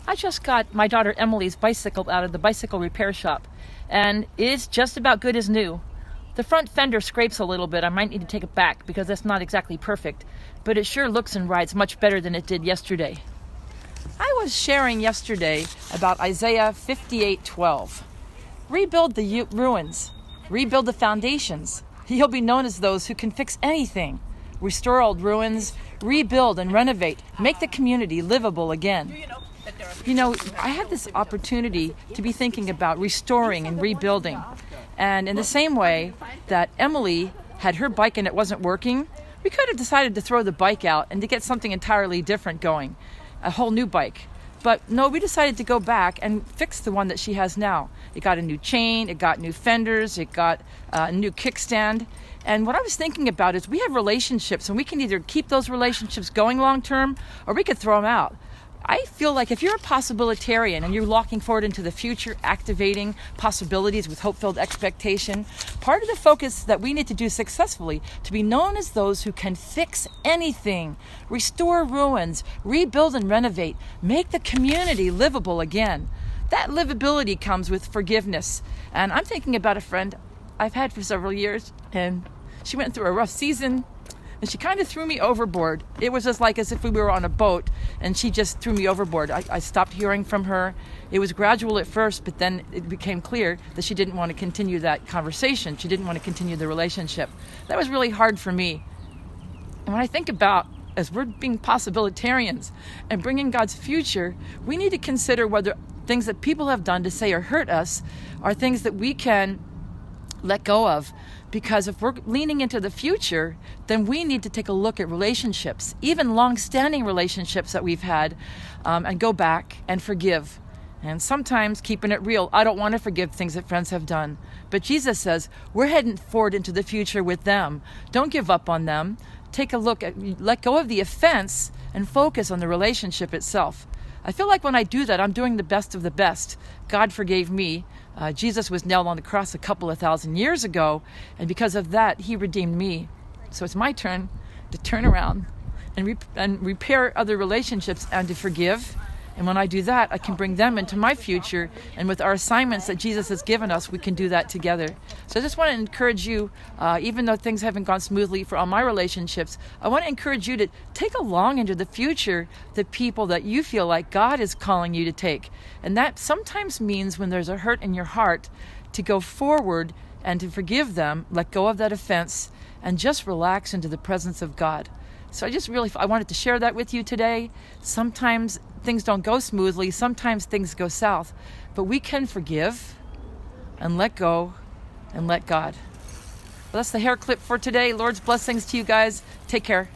I just got my daughter Emily's bicycle out of the bicycle repair shop, and it's just about good as new. The front fender scrapes a little bit. I might need to take it back because that's not exactly perfect, but it sure looks and rides much better than it did yesterday. I was sharing yesterday about Isaiah 58:12. Rebuild the ruins, rebuild the foundations. You'll be known as those who can fix anything. Restore old ruins, rebuild and renovate, make the community livable again. You know, I had this opportunity to be thinking about restoring and rebuilding. And in the same way that Emily had her bike and it wasn't working, we could have decided to throw the bike out and to get something entirely different going, a whole new bike. But no, we decided to go back and fix the one that she has now. It got a new chain, it got new fenders, it got a new kickstand. And what I was thinking about is we have relationships and we can either keep those relationships going long term or we could throw them out. I feel like if you're a possibilitarian and you're looking forward into the future, activating possibilities with hope-filled expectation, part of the focus that we need to do successfully to be known as those who can fix anything, restore ruins, rebuild and renovate, make the community livable again. That livability comes with forgiveness. And I'm thinking about a friend I've had for several years, and she went through a rough season. And she kind of threw me overboard. It was just like as if we were on a boat and she just threw me overboard. I stopped hearing from her. It was gradual at first, but then it became clear that she didn't want to continue that conversation. She didn't want to continue the relationship. That was really hard for me. And when I think about, as we're being possibilitarians and bringing God's future, we need to consider whether things that people have done to say or hurt us are things that we can let go of. Because if we're leaning into the future, then we need to take a look at relationships, even long-standing relationships that we've had, and go back and forgive. And sometimes keeping it real, I don't want to forgive things that friends have done. But Jesus says, we're heading forward into the future with them. Don't give up on them. Take a look at, let go of the offense and focus on the relationship itself. I feel like when I do that, I'm doing the best of the best. God forgave me. Jesus was nailed on the cross a couple of thousand years ago, and because of that, he redeemed me. So it's my turn to turn around and repair other relationships and to forgive. And when I do that, I can bring them into my future. And with our assignments that Jesus has given us, we can do that together. So I just want to encourage you, even though things haven't gone smoothly for all my relationships, I want to encourage you to take along into the future the people that you feel like God is calling you to take. And that sometimes means when there's a hurt in your heart, to go forward and to forgive them, let go of that offense, and just relax into the presence of God. So I wanted to share that with you today. Sometimes things don't go smoothly. Sometimes things go south. But we can forgive and let go and let God. Well, that's the Hare Clip for today. Lord's blessings to you guys. Take care.